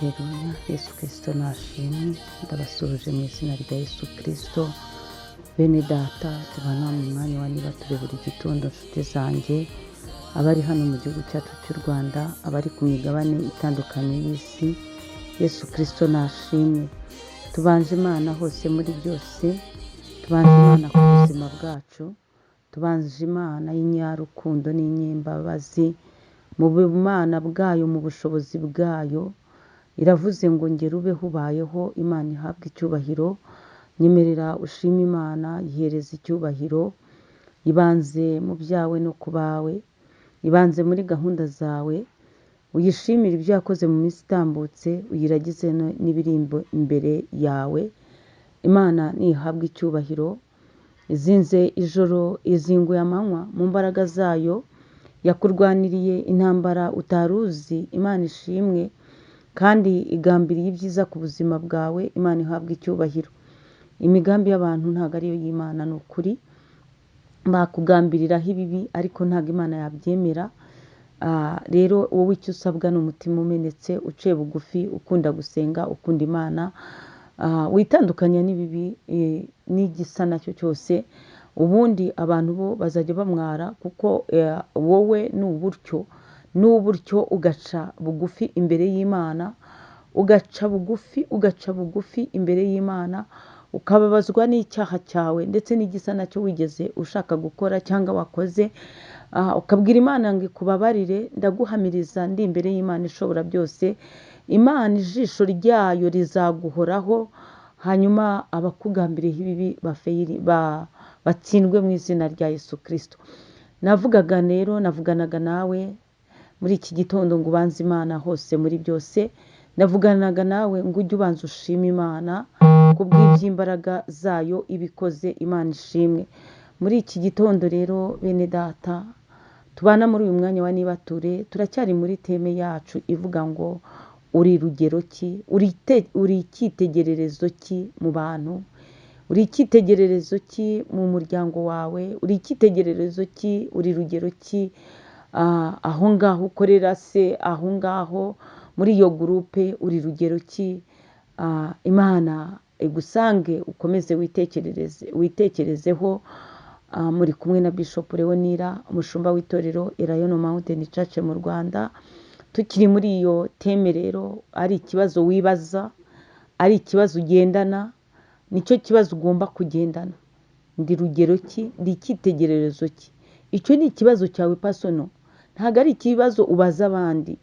Haleluya, Yesu Kristo nashimwe. Ndabasuhuje mu izina rya Yesu Kristo. Bene data, tubana mu mwanya wa nibature buri gitondo, nshuti zanjye, abari hano mu gihugu cyacu cy'u Rwanda, abari ku migabane itandukanye y'isi. Yesu Kristo nashimwe. Tubanje Imana hose muri byose, tubanje Imana ku buzima bwacu, tubanje Imana y'inyarukundo n'inyembabazi, mu bumana bwayo, mu bushobozi bwayo. Iravuze ngo ngera ubeho ubayeho. Imana ihabwe icyubahiro. Nyemerera ushima Imana, yihereza icyubahiro. Ibanze mu byawe no ku bawe, ibanze muri gahunda zawe. Uyishimire ibyo yakoze mu minsi itambutse, uyiragize n'ibiri imbere yawe. Imana nihabwe icyubahiro. Izinze ijoro, izinguye amanywa, mu mbaraga zayo yakurwaniriye intambara utaruzi. Imana ishimwe kandi igambiriye ibyiza ku buzima bwawe. Imana ihabwe icyubahiro. Imigambi y'abantu ntabwo ariyo y'Imana, ni ukuri. Bakugambiriraho ibibi ariko ntabwo Imana yabyemera. Rero wowe icyo usabwa ni umutima umenetse, uciye bugufi, ukunda gusenga, ukunda Imana, witandukanya n'ibibi n'igisa nacyo cyose. Ubundi abantu bo bazajya bamwara, kuko wowe n'uburyo ugaca bugufi imbere y'Imana, ugaca bugufi imbere y'Imana, ukababazwa n'icyaha cyawe ndetse n'igisa nacyo wigeze ushaka gukora cyangwa wakoze, ukabwira Imana ngo ikubabarire. Ndaguhamiriza ndi imbere y'Imana ishobora byose. Imana ijisho ryayo rizaguhoraho, hanyuma abakugambiriyeho ibibi batsindwe mu izina rya Yesu Kristo. Navuganaga nawe muri iki gitondo ngo ubanze Imana hose muri byose. Navuganaga nawe ngo ujye ubanza ushima Imana kubw'iby'imbaraga zayo ibikoze. Imana ishimwe. Muri iki gitondo rero, bene data, tubana muri uyu mwanya wa nibature, turacyari muri teme yacu ivuga ngo uri rugero ki, uri icyitegererezo ki mu bantu, uri icyitegererezo ki mu muryango wawe, uri icyitegererezo ki, uri rugero ki aho ngaho ukorera se, aho ngaho muri iyo gurupe, uri rugero ki. Imana igusange, ukomeze witekerezeho. Muri kumwe na Bishop Leonira, umushumba w'itorero Elayono Mountain Church mu Rwanda. Tukiri muri iyo teme rero, ari ikibazo wibaza, ari ikibazo ugendana, nicyo kibazo ugomba kugendana. Ndi rugero ki, ndi icyitegererezo ki? Icyo ni ikibazo cyawe personal, ntabwo ari ikibazo ubaza abandi.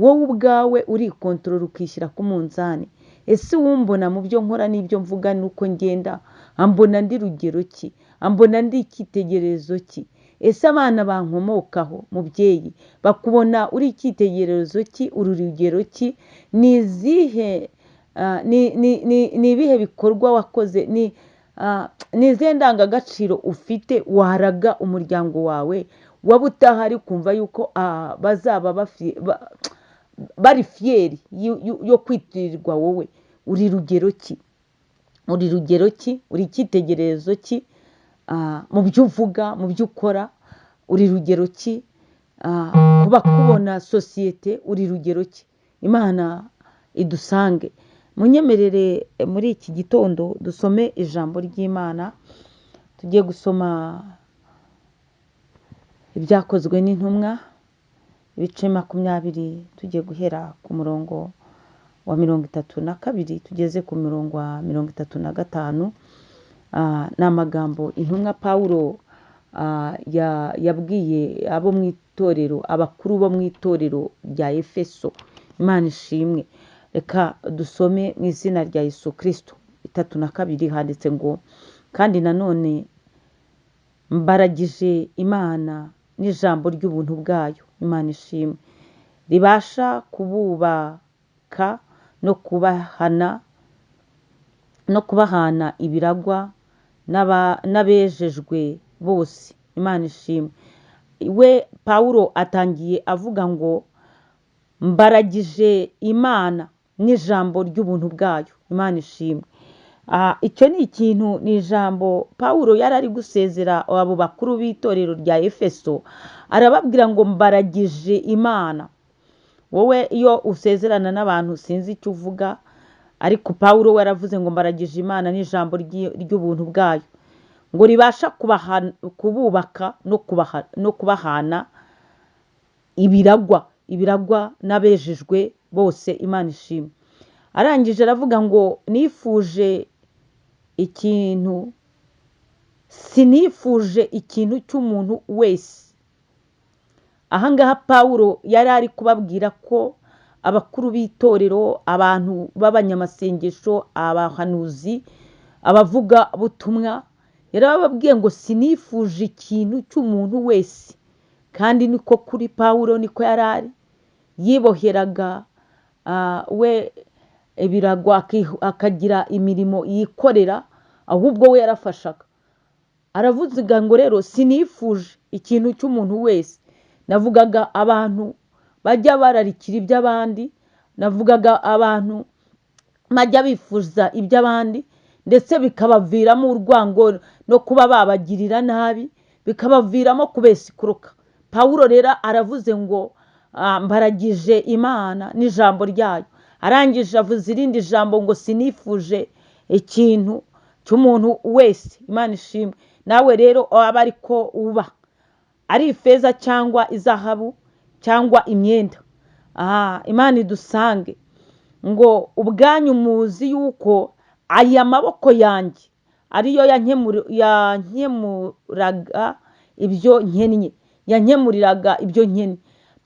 Wowe ubwawe urikontorora, ukishyira ku munzani. Ese wumbona mu byo nkora n'ibyo mvuga nuko ngenda, ambona ndi rugero ki, ambona ndi icyitegererezo ki? Ese abana bankomokaho, mubyeyi, bakubona uri icyitegererezo ki, uri rugero ki? Ni ibihe bikorwa wakoze, ni izihe ndangagaciro ufite waraga umuryango wawe, waba utahari kumva yuko bazaba bari fiyeri yo kwitirirwa wowe? Uri rugero ki? Uri rugero ki? Uri icyitegererezo ki mu byo uvuga, mu byo ukora? Uri rugero ki ku bakubona, sosiyete? Uri rugero ki? Imana idusange. Munyemerere muri iki gitondo dusome ijambo ry'Imana. Tugiye gusoma ibyakozwe n'intumwa, ibice 20, tugiye guhera ku murongo wa 32 tugeze ku murongo wa 35. Ni amagambo intumwa Pawulo yabwiye abo mu itorero, abakuru bo mu itorero rya Efeso. Imana ishimwe. Reka dusome mu izina rya Yesu Kristo. 32 handitse ngo, kandi nanone mbaragije Imana n'ijambo ry'ubuntu bwayo. Imana ishimwe, ribasha kububaka no kubahana ibiragwa n'abejejwe bose. Imana ishimwe. We Pawulo atangiye avuga ngo mbaragije Imana n'ijambo ry'ubuntu bwayo. Imana ishimwe. Icyo ni ikintu, ni ijambo Pawulo yari ari gusezera abo bakuru b'itorero rya Efeso. Arababwira ngo mbaragije Imana. wowe iyo usezerana n'abantu sinzi icyo uvuga, ariko Pawulo we yaravuze ngo mbaragije Imana n'ijambo ry'ubuntu bwayo ngo ribasha kububaka no kubahana ibiragwa n'abejejwe bose. Imana ishimwe. Arangije aravuga ngo sinifuje ikintu cy'umuntu wese. Ahangaha Pawulo yari ari kubabwira ko abakuru b'itorero, abantu b'abanyamasengesho, abahanuzi, abavuga butumwa, yarababwiye ngo sinifuje ikintu cy'umuntu wese. Kandi niko kuri Pawulo niko yari ari, yiboheraga we ibiragwa akagira imirimo yikorera, ahubwo we yarafashaga. Aravuze ngo rero sinifuje ikintu cy'umuntu wese. Navugaga abantu bajya bararikira iby'abandi, navugaga abantu bajya bifuza iby'abandi, ndetse bikabaviramo urwango no kuba babagirira nabi, bikabaviramo kubesikuruka. Pawulo rero aravuze ngo mbaragije Imana n'ijambo ryayo. Arangije avuze irindi jambo ngo sinifuje ikintu cy'umuntu wese. Imana ishimwe. Nawe rero aba ariko uba ari ifeza cyangwa izahabu cyangwa imyenda, Imana idusange ngo ubwanyu muzi yuko aya maboko yanjye ariyo yankemuriraga ibyo nkennye.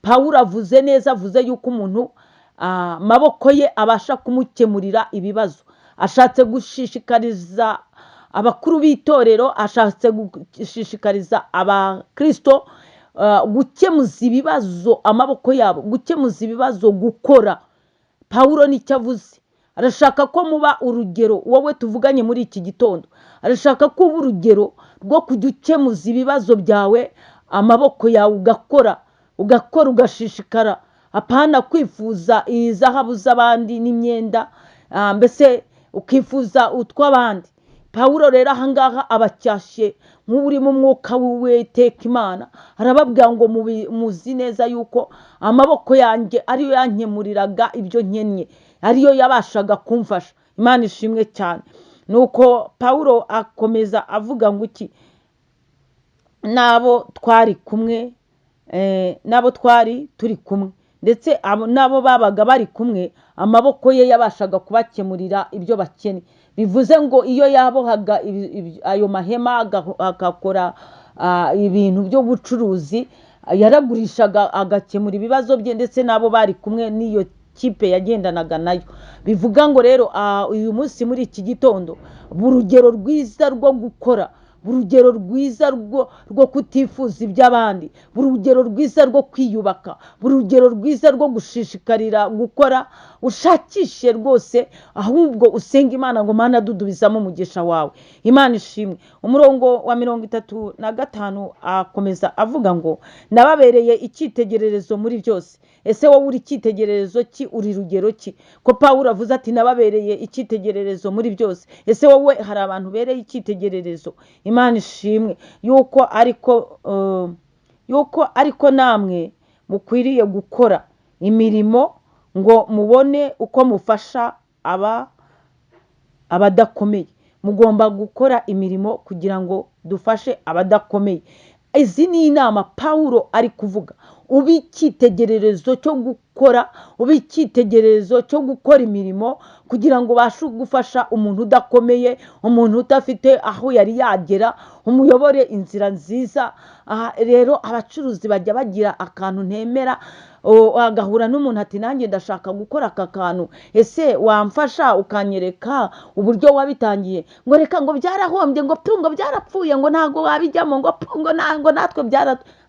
Pawulo avuze neza, avuze yuko umuntu amaboko ye abasha kumukemurira ibibazo. Ashatse gushishikariza abakuru b'itorero, ashatse gushishikariza abakristo gukemuza ibibazo, amaboko yabo gukemuza ibibazo, gukora. Pawulo nicyo avuze. Arashaka ko muba urugero, wowe tuvuganye muri iki gitondo, arashaka ko uba urugero rwo kujya ukemuza ibibazo byawe, amaboko yawe ugakora ugashishikara, apana kwifuza izahabu z'abandi n'imyenda, mbese ukifuza utw'abandi. Pawulo rero ahangaha abacyashye nk'uri mu mwuka w'Uwiteka Imana, arababwira ngo muzi neza yuko amaboko yanjye ariyo yankemuriraga ibyo nkennye, ariyo yabashaga kumfasha. Imana ishimwe cyane. Nuko Pawulo akomeza avuga ngo iki, nabo twari turi kumwe, ndetse nabo babaga bari kumwe, amaboko ye yabashaga kubakemurira ibyo bakene. Bivuze ngo iyo yabohaga ayo mahema agakora ibintu byo bucuruzi, yaragurishaga agakemura ibibazo bye, ndetse nabo bari kumwe n'iyo kipe yagendanaga nayo. Bivuga ngo rero uyu munsi muri iki gitondo urugero rwiza rwo gukora, urugero rwiza rwo kutifuza iby'abandi, urugero rwiza rwo kwiyubaka, urugero rwiza rwo gushishikarira gukora. Ushakishe rwose, ahubwo usenga Imana ngo Mana dudubizamo umugisha wawe. Imana ishimwe. Umurongo wa 35 akomeza avuga ngo nababereye icyitegererezo muri byose. Ese wowe uri icyitegererezo ki? Uri rugero ki? Ko Pawulo avuze ati nababereye icyitegererezo muri byose. Ese wowe hari abantu bereye icyitegererezo? Imana ishimwe yuko ariko namwe mukwiriye gukora imirimo ngo mubone uko mufasha abadakomeye. Mugomba gukora imirimo kugira ngo dufashe abadakomeye. Izi ni inama Pawulo ari kuvuga. Ubi icyitegererezo cyo gukora, ubi icyitegererezo cyo gukora imirimo kugira ngo ubashe gufasha umuntu udakomeye, umuntu udafite aho yari yagera, umuyobore inzira nziza. Rero abacuruzi bajya bagira akantu ntemera, agahura n'umuntu ati nanjye ndashaka gukora aka kantu, ese wamfasha ukanyereka uburyo wabitangiye? Ngo reka ngo byarahombye, ngo ngo byarapfuye, ngo ntago wabijyamo, ngo natwe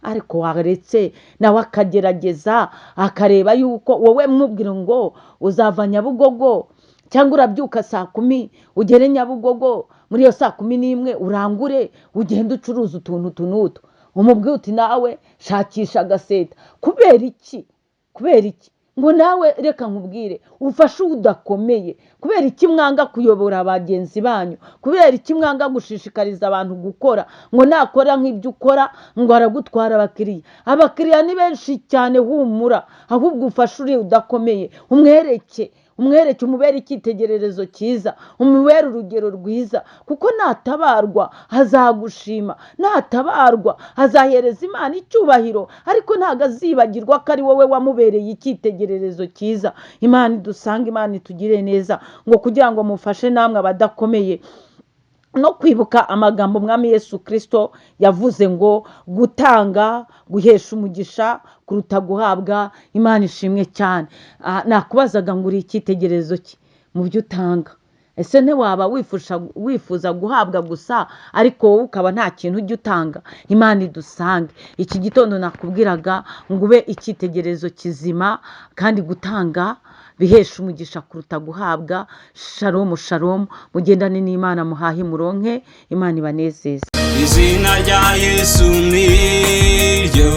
ariko waretse nawe akagerageza akareba yuko wowe mwubwira ngo uzava Nyabugogo cyangwa urabyuka 10 ugere Nyabugogo, muri iyo 11 urangure ugende ucuruza utuntu tunuto. Umubwira uti nawe shakisha agaseta. Kubera iki? ngo nawe reka nkubwire ufashe udakomeye. Kubera iki mwanga kuyobora bagenzi banyu? Kubera iki mwanga gushishikariza abantu gukora? Ngo nakora nk'ibyo ukora ngo aragutwara abakiriya. Abakiriya ni benshi cyane, humura. Ahubwo ufashe uri udakomeye, umwereke umubere icyitegererezo cyiza, umubere urugero rwiza, kuko natabarwa azagushima, natabarwa azahereza Imana icyubahiro, ariko ntago azibagirwa ko ari wowe wamubereye icyitegererezo cyiza. Imana idusanga, Imana itugire neza, ngo kugira ngo mufashe namwe abadakomeye no kwibuka amagambo Umwami Yesu Kristo yavuze ngo gutanga guhesha umugisha kuruta guhabwa. Imana ishimwe cyane. Nakubazaga ngo uri icyitegererezo ki mu byo utanga? Ese ntiwaba wifuza guhabwa gusa ariko wowe ukaba nta kintu ujya utanga? Imana idusange. Iki gitondo nakubwiraga ngo ube icyitegererezo kizima, kandi gutanga bihesha umugisha kuruta guhabwa. Shalom shalom, mugendane n'Imana, muhahe muronke. Imana ibanezeze. Izina rya Yesu niryo